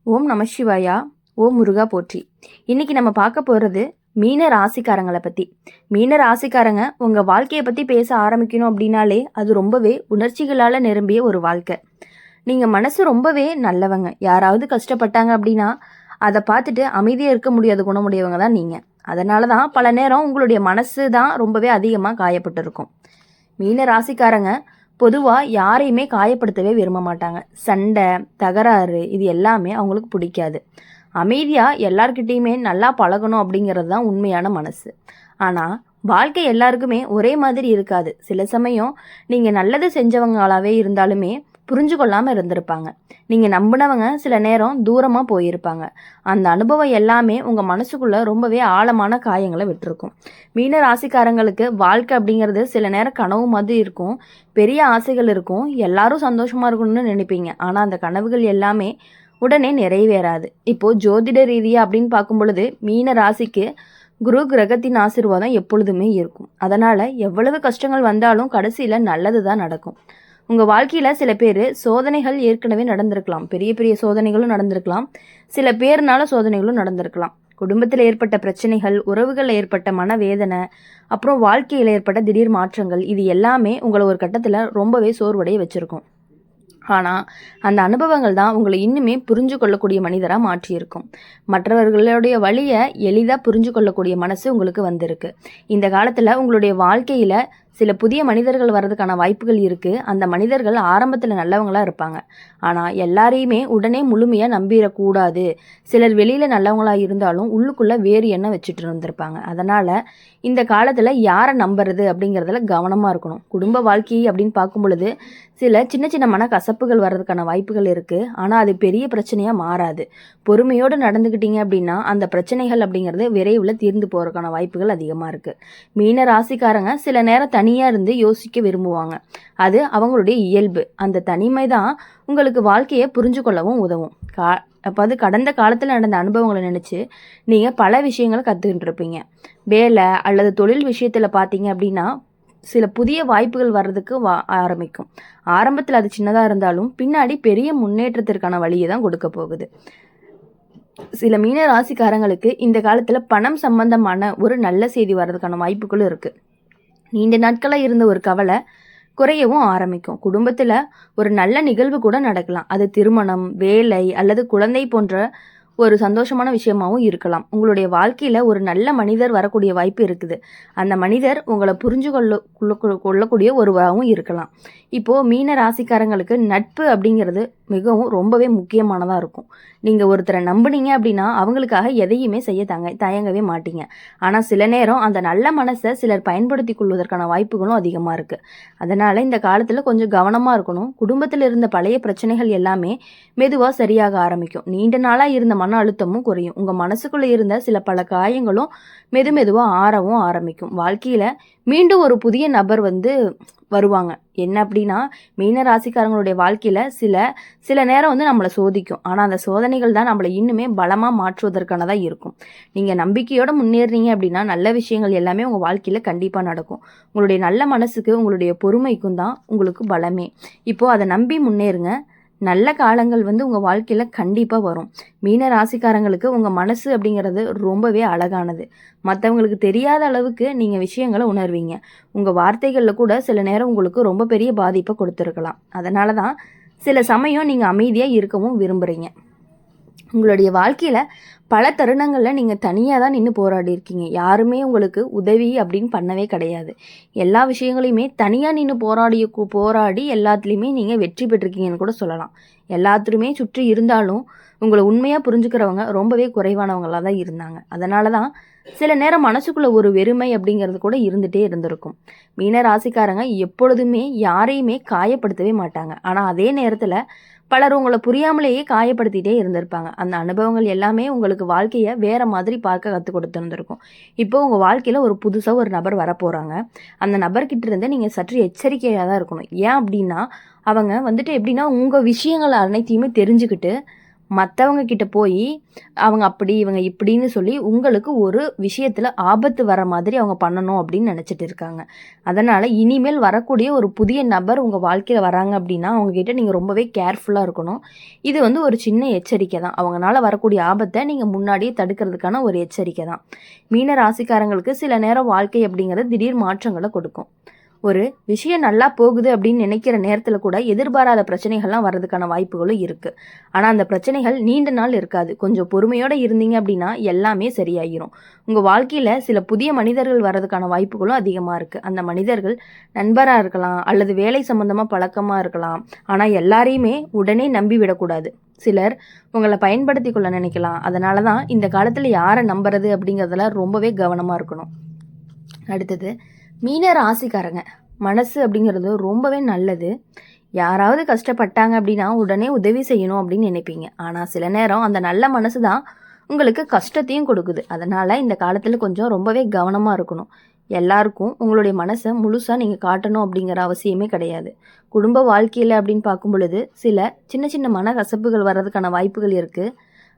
ஓம் நம சிவாயா. ஓம் முருகா போற்றி. இன்னைக்கு நம்ம பார்க்க போகிறது மீன ராசிக்காரங்களை பற்றி. மீன ராசிக்காரங்க உங்கள் வாழ்க்கையை பற்றி பேச ஆரம்பிக்கணும் அப்படின்னாலே அது ரொம்பவே உணர்ச்சிகளால் நிரம்பிய ஒரு வாழ்க்கை. நீங்கள் மனசு ரொம்பவே நல்லவங்க. யாராவது கஷ்டப்பட்டாங்க அப்படின்னா அதை பார்த்துட்டு அமைதியாக இருக்க முடியாத குணமுடையவங்க தான் நீங்கள். அதனால தான் பல நேரம் உங்களுடைய மனசு தான் ரொம்பவே அதிகமாக காயப்பட்டிருக்கும். மீன ராசிக்காரங்க பொதுவாக யாரையுமே காயப்படுத்தவே விரும்ப மாட்டாங்க. சண்டை, தகராறு இது எல்லாமே அவங்களுக்கு பிடிக்காது. அமைதியாக எல்லார்கிட்டேயுமே நல்லா பழகணும் அப்படிங்கிறது தான் உண்மையான மனசு. ஆனால் வாழ்க்கை எல்லாருக்குமே ஒரே மாதிரி இருக்காது. சில சமயம் நீங்கள் நல்லது செஞ்சவங்களாவே இருந்தாலுமே புரிஞ்சு கொள்ளாமல் இருந்திருப்பாங்க. நீங்கள் நம்பினவங்க சில நேரம் தூரமாக போயிருப்பாங்க. அந்த அனுபவம் எல்லாமே உங்கள் மனசுக்குள்ளே ரொம்பவே ஆழமான காயங்களை விட்டுருக்கும். மீன ராசிக்காரங்களுக்கு வாழ்க்கை அப்படிங்கிறது சில நேரம் கனவு மாதிரி இருக்கும். பெரிய ஆசைகள் இருக்கும். எல்லாரும் சந்தோஷமாக இருக்கணும்னு நினைப்பீங்க. ஆனால் அந்த கனவுகள் எல்லாமே உடனே நிறைவேறாது. இப்போது ஜோதிட ரீதியாக அப்படின்னு பார்க்கும் பொழுது மீன ராசிக்கு குரு கிரகத்தின் ஆசீர்வாதம் எப்பொழுதுமே இருக்கும். அதனால் எவ்வளவு கஷ்டங்கள் வந்தாலும் கடைசியில் நல்லது தான் நடக்கும். உங்கள் வாழ்க்கையில் சில பேர் சோதனைகள் ஏற்கனவே நடந்திருக்கலாம். பெரிய பெரிய சோதனைகளும் நடந்திருக்கலாம். சில பேர்னால சோதனைகளும் நடந்திருக்கலாம். குடும்பத்தில் ஏற்பட்ட பிரச்சனைகள், உறவுகளில் ஏற்பட்ட மனவேதனை, அப்புறம் வாழ்க்கையில் ஏற்பட்ட திடீர் மாற்றங்கள், இது எல்லாமே உங்களை ஒரு கட்டத்தில் ரொம்பவே சோர்வடைய வச்சுருக்கும். ஆனால் அந்த அனுபவங்கள் தான் உங்களை இன்னுமே புரிஞ்சு கொள்ளக்கூடிய மனிதராக மாற்றியிருக்கும். மற்றவர்களுடைய வழியை எளிதாக புரிஞ்சு கொள்ளக்கூடிய மனசு உங்களுக்கு வந்திருக்கு. இந்த காலத்தில் உங்களுடைய வாழ்க்கையில் சில புதிய மனிதர்கள் வர்றதுக்கான வாய்ப்புகள் இருக்குது. அந்த மனிதர்கள் ஆரம்பத்தில் நல்லவங்களாக இருப்பாங்க. ஆனால் எல்லாரையுமே உடனே முழுமையாக நம்பிடக்கூடாது. சிலர் வெளியில் நல்லவங்களாக இருந்தாலும் உள்ளுக்குள்ளே வேறு எண்ணம் வச்சுட்டு இருந்திருப்பாங்க. அதனால் இந்த காலத்தில் யாரை நம்புறது அப்படிங்கிறதுல கவனமாக இருக்கணும். குடும்ப வாழ்க்கை அப்படின்னு பார்க்கும் பொழுது சில சின்ன சின்ன மனக்கசப்புகள் வர்றதுக்கான வாய்ப்புகள் இருக்குது. ஆனால் அது பெரிய பிரச்சனையாக மாறாது. பொறுமையோடு நடந்துக்கிட்டீங்க அப்படின்னா அந்த பிரச்சனைகள் அப்படிங்கிறது விரைவில் தீர்ந்து போகிறதுக்கான வாய்ப்புகள் அதிகமாக இருக்குது. மீன ராசிக்காரங்க சில நேரம் தனியாக இருந்து யோசிக்க விரும்புவாங்க. அது அவங்களுடைய இயல்பு. அந்த தனிமை தான் உங்களுக்கு வாழ்க்கையை புரிஞ்சு கொள்ளவும் உதவும். அது கடந்த காலத்தில் நடந்த அனுபவங்களை நினச்சி நீங்கள் பல விஷயங்களை கற்றுக்கிட்டு இருப்பீங்க. வேலை அல்லது தொழில் விஷயத்தில் பார்த்தீங்க அப்படின்னா சில புதிய வாய்ப்புகள் வர்றதுக்கு ஆரம்பிக்கும். ஆரம்பத்தில் அது சின்னதாக இருந்தாலும் பின்னாடி பெரிய முன்னேற்றத்திற்கான வழியை தான் கொடுக்க போகுது. சில மீன ராசிக்காரங்களுக்கு இந்த காலத்தில் பணம் சம்பந்தமான ஒரு நல்ல செய்தி வர்றதுக்கான வாய்ப்புகளும் இருக்குது. நீண்ட நாட்களாக இருந்த ஒரு கவலை குறையவும் ஆரம்பிக்கும். குடும்பத்தில் ஒரு நல்ல நிகழ்வு கூட நடக்கலாம். அது திருமணம், வேலை அல்லது குழந்தை போன்ற ஒரு சந்தோஷமான விஷயமாகவும் இருக்கலாம். உங்களுடைய வாழ்க்கையில் ஒரு நல்ல மனிதர் வரக்கூடிய வாய்ப்பு இருக்குது. அந்த மனிதர் உங்களை புரிஞ்சு கொள்ளக்கூடிய ஒருவராகவும் இருக்கலாம். இப்போது மீன ராசிக்காரங்களுக்கு நட்பு அப்படிங்கிறது மிகவும் ரொம்பவே முக்கியமானதாக இருக்கும். நீங்கள் ஒருத்தரை நம்புனீங்க அப்படின்னா அவங்களுக்காக எதையுமே செய்ய தயங்கவே மாட்டீங்க. ஆனால் சில நேரம் அந்த நல்ல மனசை சிலர் பயன்படுத்தி கொள்வதற்கான வாய்ப்புகளும் அதிகமாக இருக்குது. அதனால் இந்த காலத்தில் கொஞ்சம் கவனமாக இருக்கணும். குடும்பத்தில் இருந்த பழைய பிரச்சனைகள் எல்லாமே மெதுவாக சரியாக ஆரம்பிக்கும். நீண்ட நாளாக இருந்த மன அழுத்தமும் குறையும். உங்கள் மனசுக்குள்ளே இருந்த சில பல காயங்களும் மெதுவாக ஆறவும் ஆரம்பிக்கும். வாழ்க்கையில் மீண்டும் ஒரு புதிய நபர் வருவாங்க. என்ன அப்படின்னா மீன ராசிக்காரங்களுடைய வாழ்க்கையில் சில நேரம் நம்மளை சோதிக்கும். ஆனால் அந்த சோதனைகள் தான் நம்மளை இன்னுமே பலமாக மாற்றுவதற்கானதாக இருக்கும். நீங்கள் நம்பிக்கையோடு முன்னேறீங்க அப்படின்னா நல்ல விஷயங்கள் எல்லாமே உங்கள் வாழ்க்கையில் கண்டிப்பாக நடக்கும். உங்களுடைய நல்ல மனசுக்கு, உங்களுடைய பொறுமைக்கும் தான் உங்களுக்கு பலமே. இப்போது அதை நம்பி முன்னேறுங்க. நல்ல காலங்கள் உங்கள் வாழ்க்கையில் கண்டிப்பாக வரும். மீன ராசிக்காரங்களுக்கு உங்கள் மனசு அப்படிங்கிறது ரொம்பவே அழகானது. மற்றவங்களுக்கு தெரியாத அளவுக்கு நீங்கள் விஷயங்களை உணர்வீங்க. உங்கள் வார்த்தைகளில் கூட சில நேரம் உங்களுக்கு ரொம்ப பெரிய பாதிப்பை கொடுத்துருக்கலாம். அதனால தான் சில சமயம் நீங்கள் அமைதியாக இருக்கவும் விரும்புகிறீங்க. உங்களுடைய வாழ்க்கையில் பல தருணங்களில் நீங்கள் தனியாக தான் நின்று போராடி இருக்கீங்க. யாருமே உங்களுக்கு உதவி அப்படின்னு பண்ணவே கிடையாது. எல்லா விஷயங்களையுமே தனியாக நின்று போராடி எல்லாத்துலேயுமே நீங்கள் வெற்றி பெற்றிருக்கீங்கன்னு கூட சொல்லலாம். எல்லாத்துலேயுமே சுற்றி இருந்தாலும் உங்களை உண்மையாக புரிஞ்சுக்கிறவங்க ரொம்பவே குறைவானவங்களாக தான் இருந்தாங்க. அதனால தான் சில நேரம் மனசுக்குள்ளே ஒரு வெறுமை அப்படிங்கிறது கூட இருந்துகிட்டே இருந்திருக்கும். மீன ராசிக்காரங்க எப்பொழுதுமே யாரையுமே காயப்படுத்தவே மாட்டாங்க. ஆனால் அதே நேரத்தில் பலர் உங்களை புரியாமலேயே காயப்படுத்திகிட்டே இருந்திருப்பாங்க. அந்த அனுபவங்கள் எல்லாமே உங்களுக்கு வாழ்க்கையை வேறு மாதிரி பார்க்க கற்றுக் கொடுத்துருந்துருக்கும். இப்போ உங்கள் வாழ்க்கையில் ஒரு புதுசாக ஒரு நபர் வரப்போகிறாங்க. அந்த நபர்கிட்ட இருந்து நீங்கள் சற்று எச்சரிக்கையாக தான் இருக்கணும். ஏன் அப்படின்னா அவங்க எப்படின்னா உங்கள் விஷயங்கள் அனைத்தையுமே தெரிஞ்சுக்கிட்டு மற்றவங்க கிட்ட போய் அவங்க அப்படி இவங்க இப்படின்னு சொல்லி உங்களுக்கு ஒரு விஷயத்தில் ஆபத்து வர மாதிரி அவங்க பண்ணணும் அப்படின்னு நினச்சிட்டு இருக்காங்க. அதனால் இனிமேல் வரக்கூடிய ஒரு புதிய நபர் உங்கள் வாழ்க்கையில் வராங்க அப்படின்னா அவங்கக்கிட்ட நீங்கள் ரொம்பவே கேர்ஃபுல்லாக இருக்கணும். இது வந்து ஒரு சின்ன எச்சரிக்கை தான். அவங்களால வரக்கூடிய ஆபத்தை நீங்கள் முன்னாடியே தடுக்கிறதுக்கான ஒரு எச்சரிக்கை தான். மீன ராசிக்காரங்களுக்கு சில நேரம் வாழ்க்கை அப்படிங்கிறது திடீர் மாற்றங்களை கொடுக்கும். ஒரு விஷயம் நல்லா போகுது அப்படின்னு நினைக்கிற நேரத்தில் கூட எதிர்பாராத பிரச்சனைகள்லாம் வர்றதுக்கான வாய்ப்புகளும் இருக்குது. ஆனால் அந்த பிரச்சனைகள் நீண்ட நாள் இருக்காது. கொஞ்சம் பொறுமையோடு இருந்தீங்க அப்படின்னா எல்லாமே சரியாகிரும். உங்கள் வாழ்க்கையில் சில புதிய மனிதர்கள் வர்றதுக்கான வாய்ப்புகளும் அதிகமாக இருக்குது. அந்த மனிதர்கள் நண்பராக இருக்கலாம் அல்லது வேலை சம்மந்தமாக பழக்கமாக இருக்கலாம். ஆனால் எல்லாரையுமே உடனே நம்பி விடக்கூடாது. சிலர் உங்களை பயன்படுத்தி கொள்ள நினைக்கலாம். அதனால தான் இந்த காலத்தில் யாரை நம்புறது அப்படிங்கிறதுல ரொம்பவே கவனமாக இருக்கணும். அடுத்தது மீன ராசிக்காரங்க மனசு அப்படிங்கிறது ரொம்பவே நல்லது. யாராவது கஷ்டப்பட்டாங்க அப்படின்னா உடனே உதவி செய்யணும் அப்படின்னு நினைப்பீங்க. ஆனால் சில நேரம் அந்த நல்ல மனசு தான் உங்களுக்கு கஷ்டத்தையும் கொடுக்குது. அதனால் இந்த காலத்தில் கொஞ்சம் ரொம்பவே கவனமாக இருக்கணும். எல்லாருக்கும் உங்களுடைய மனசை முழுசாக நீங்கள் காட்டணும் அப்படிங்கிற அவசியமே கிடையாது. குடும்ப வாழ்க்கையில் அப்படின்னு பார்க்கும் பொழுது சில சின்ன சின்ன மன கசப்புகள் வர்றதுக்கான வாய்ப்புகள் இருக்குது.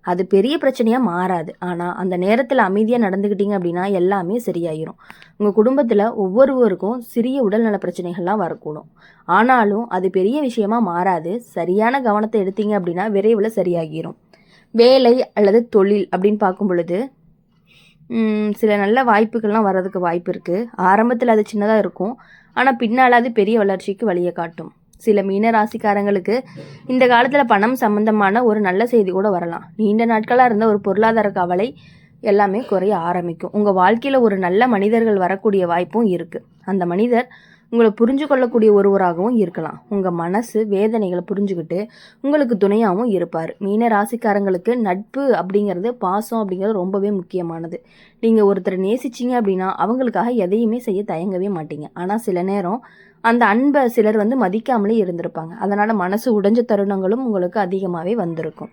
அது பெரிய பிரச்சனையாக மாறாது. ஆனால் அந்த நேரத்தில் அமைதியாக நடந்துக்கிட்டீங்க அப்படின்னா எல்லாமே சரியாயிரும். உங்கள் குடும்பத்தில் ஒவ்வொருவருக்கும் சிறிய உடல்நல பிரச்சனைகள்லாம் வரக்கூடும். ஆனாலும் அது பெரிய விஷயமா மாறாது. சரியான கவனத்தை எடுத்தீங்க அப்படின்னா விரைவில் சரியாகிரும். வேலை அல்லது தொழில் அப்படின்னு பார்க்கும் பொழுது சில நல்ல வாய்ப்புகள்லாம் வர்றதுக்கு வாய்ப்பு இருக்குது. ஆரம்பத்தில் அது சின்னதாக இருக்கும். ஆனால் பின்னால் அது பெரிய வளர்ச்சிக்கு வழியை காட்டும். சில மீன ராசிக்காரங்களுக்கு இந்த காலத்தில் பணம் சம்பந்தமான ஒரு நல்ல செய்தி கூட வரலாம். நீண்ட நாட்களாக இருந்த ஒரு பொருளாதார கவலை எல்லாமே குறைய ஆரம்பிக்கும். உங்கள் வாழ்க்கையில் ஒரு நல்ல மனிதர்கள் வரக்கூடிய வாய்ப்பும் இருக்குது. அந்த மனிதர் உங்களை புரிஞ்சு கொள்ளக்கூடிய ஒருவராகவும் இருக்கலாம். உங்கள் மனசு வேதனைகளை புரிஞ்சுக்கிட்டு உங்களுக்கு துணையாகவும் இருப்பார். மீன ராசிக்காரங்களுக்கு நட்பு அப்படிங்கிறது, பாசம் அப்படிங்கிறது ரொம்பவே முக்கியமானது. நீங்கள் ஒருத்தரை நேசிச்சிங்க அப்படின்னா அவங்களுக்காக எதையுமே செய்ய தயங்கவே மாட்டீங்க. ஆனால் சில நேரம் அந்த அன்பை சிலர் மதிக்காமலே இருந்திருப்பாங்க. அதனால் மனசு உடைஞ்ச தருணங்களும் உங்களுக்கு அதிகமாகவே வந்திருக்கும்.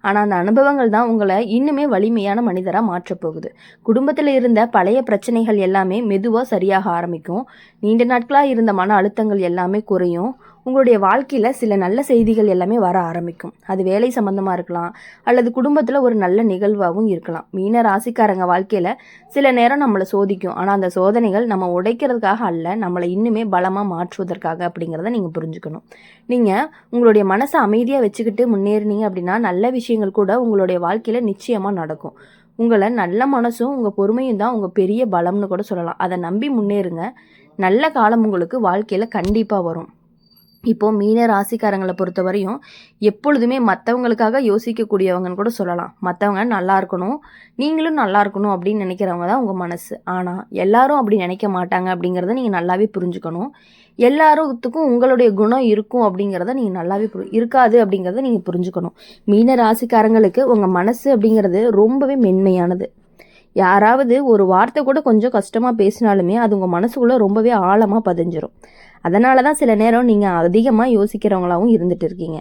ஆனால் அந்த அனுபவங்கள் தான் உங்களை இன்னுமே வலிமையான மனிதராக மாற்றப்போகுது. குடும்பத்தில் இருந்த பழைய பிரச்சனைகள் எல்லாமே மெதுவாக சரியாக ஆரம்பிக்கும். நீண்ட நாட்களாக இருந்த மன அழுத்தங்கள் எல்லாமே குறையும். உங்களுடைய வாழ்க்கையில் சில நல்ல செய்திகள் எல்லாமே வர ஆரம்பிக்கும். அது வேலை சம்மந்தமாக இருக்கலாம் அல்லது குடும்பத்தில் ஒரு நல்ல நிகழ்வாகவும் இருக்கலாம். மீன ராசிக்காரங்க வாழ்க்கையில் சில நேரம் நம்மளை சோதிக்கும். ஆனால் அந்த சோதனைகள் நம்ம உடைக்கிறதுக்காக அல்ல, நம்மளை இன்னுமே பலமாக மாற்றுவதற்காக அப்படிங்கிறத நீங்கள் புரிஞ்சுக்கணும். நீங்கள் உங்களுடைய மனசை அமைதியாக வச்சுக்கிட்டு முன்னேறினீங்க அப்படின்னா நல்ல விஷயங்கள் கூட உங்களுடைய வாழ்க்கையில் நிச்சயமாக நடக்கும். உங்களை நல்ல மனசும் உங்கள் பொறுமையும் தான் உங்கள் பெரிய பலம்னு கூட சொல்லலாம். அதை நம்பி முன்னேறுங்க. நல்ல காலம் உங்களுக்கு வாழ்க்கையில் கண்டிப்பாக வரும். இப்போது மீன ராசிக்காரங்களை பொறுத்த வரையும் எப்பொழுதுமே மற்றவங்களுக்காக யோசிக்கக்கூடியவங்கன்னு கூட சொல்லலாம். மற்றவங்க நல்லா இருக்கணும், நீங்களும் நல்லா இருக்கணும் அப்படின்னு நினைக்கிறவங்க தான் உங்கள் மனசு. ஆனால் எல்லாரும் அப்படி நினைக்க மாட்டாங்க அப்படிங்கிறத நீங்கள் நல்லாவே புரிஞ்சுக்கணும். எல்லாத்துக்கும் உங்களுடைய குணம் இருக்கும் அப்படிங்கிறத நீங்கள் நல்லாவே இருக்காது அப்படிங்கிறத நீங்கள் புரிஞ்சுக்கணும். மீன ராசிக்காரங்களுக்கு உங்கள் மனசு அப்படிங்கிறது ரொம்பவே மென்மையானது. யாராவது ஒரு வார்த்தை கூட கொஞ்சம் கஷ்டமாக பேசினாலுமே அது உங்கள் மனசுக்குள்ளே ரொம்பவே ஆழமாக பதிஞ்சிரும். அதனால தான் சில நேரம் நீங்கள் அதிகமாக யோசிக்கிறவங்களாகவும் இருந்துட்டு இருக்கீங்க.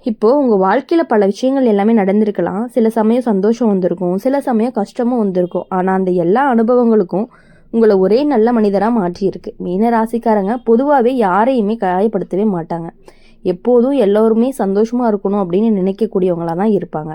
இப்போது உங்கள் வாழ்க்கையில் பல விஷயங்கள் எல்லாமே நடந்திருக்கலாம். சில சமயம் சந்தோஷம் வந்திருக்கும், சில சமயம் கஷ்டமும் வந்திருக்கும். ஆனால் அந்த எல்லா அனுபவங்களுக்கும் உங்களை ஒரே நல்ல மனிதராக மாற்றியிருக்கு. மீன ராசிக்காரங்க பொதுவாகவே யாரையுமே காயப்படுத்தவே மாட்டாங்க. எப்போதும் எல்லோருமே சந்தோஷமாக இருக்கணும் அப்படின்னு நினைக்கக்கூடியவங்களாக தான் இருப்பாங்க.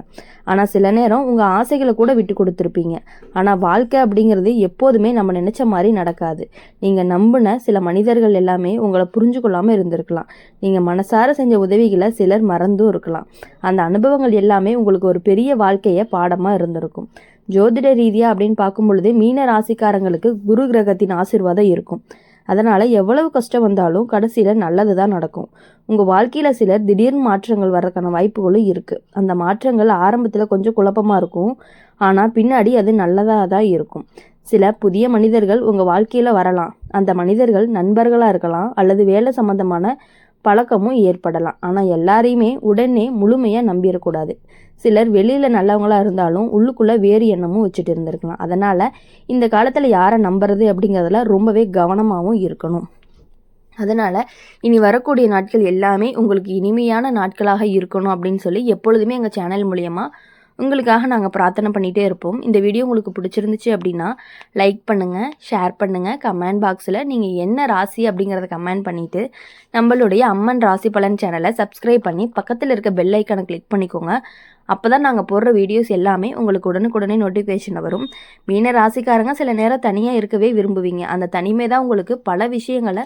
ஆனால் சில நேரம் உங்கள் ஆசைகளை கூட விட்டு கொடுத்துருப்பீங்க. ஆனால் வாழ்க்கை அப்படிங்கிறது எப்போதுமே நம்ம நினச்ச மாதிரி நடக்காது. நீங்கள் நம்பின சில மனிதர்கள் எல்லாமே உங்களை புரிஞ்சு கொள்ளாமல் இருந்திருக்கலாம். நீங்கள் மனசார செஞ்ச உதவிகளை சிலர் மறந்தும் இருக்கலாம். அந்த அனுபவங்கள் எல்லாமே உங்களுக்கு ஒரு பெரிய வாழ்க்கையை பாடமாக இருந்திருக்கும். ஜோதிட ரீதியாக அப்படின்னு பார்க்கும் பொழுது மீன ராசிக்காரங்களுக்கு குரு கிரகத்தின் ஆசீர்வாதம் இருக்கும். அதனால் எவ்வளவு கஷ்டம் வந்தாலும் கடைசியில் நல்லது தான் நடக்கும். உங்கள் வாழ்க்கையில் சிலர் திடீர் மாற்றங்கள் வர்றதுக்கான வாய்ப்புகளும் இருக்குது. அந்த மாற்றங்கள் ஆரம்பத்தில் கொஞ்சம் குழப்பமாக இருக்கும். ஆனால் பின்னாடி அது நல்லதாக தான் இருக்கும். சில புதிய மனிதர்கள் உங்கள் வாழ்க்கையில் வரலாம். அந்த மனிதர்கள் நண்பர்களாக இருக்கலாம் அல்லது வேலை சம்மந்தமான பழக்கமும் ஏற்படலாம். ஆனால் எல்லாரையுமே உடனே முழுமையாக நம்பிடக்கூடாது. சிலர் வெளியில் நல்லவங்களாக இருந்தாலும் உள்ளுக்குள்ளே வேறு எண்ணமும் வச்சுட்டு இருந்திருக்கலாம். அதனால் இந்த காலத்தில் யாரை நம்புறது அப்படிங்கிறதுல ரொம்பவே கவனமாகவும் இருக்கணும். அதனால் இனி வரக்கூடிய நாட்கள் எல்லாமே உங்களுக்கு இனிமையான நாட்களாக இருக்கணும் அப்படின்னு சொல்லி எப்பொழுதுமே எங்கள் சேனல் மூலயமா உங்களுக்காக நாங்கள் பிரார்த்தனை பண்ணிகிட்டே இருப்போம். இந்த வீடியோ உங்களுக்கு பிடிச்சிருந்துச்சு அப்படின்னா லைக் பண்ணுங்கள், ஷேர் பண்ணுங்கள். கமெண்ட் பாக்ஸில் நீங்கள் என்ன ராசி அப்படிங்கிறத கமெண்ட் பண்ணிவிட்டு நம்மளுடைய அம்மன் ராசி பலன் சேனலை சப்ஸ்கிரைப் பண்ணி பக்கத்தில் இருக்க பெல் ஐக்கானை கிளிக் பண்ணிக்கோங்க. அப்போ தான் நாங்கள் போடுற வீடியோஸ் எல்லாமே உங்களுக்கு உடனுக்குடனே நோட்டிஃபிகேஷன் வரும். மீன ராசிக்காரங்க சில நேரம் தனியாக இருக்கவே விரும்புவீங்க. அந்த தனிமை தான் உங்களுக்கு பல விஷயங்களை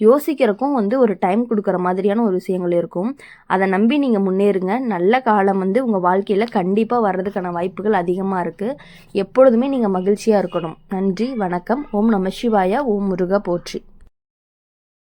யோசிக்கிறக்கும் ஒரு டைம் கொடுக்குற மாதிரியான ஒரு விஷயங்கள் இருக்கும். அதை நம்பி நீங்கள் முன்னேறுங்க. நல்ல காலம் உங்கள் வாழ்க்கையில் கண்டிப்பாக வர்றதுக்கான வாய்ப்புகள் அதிகமாக இருக்குது. எப்பொழுதுமே நீங்கள் மகிழ்ச்சியாக இருக்கணும். நன்றி, வணக்கம். ஓம் நம சிவாய. ஓம் முருகா போற்றி.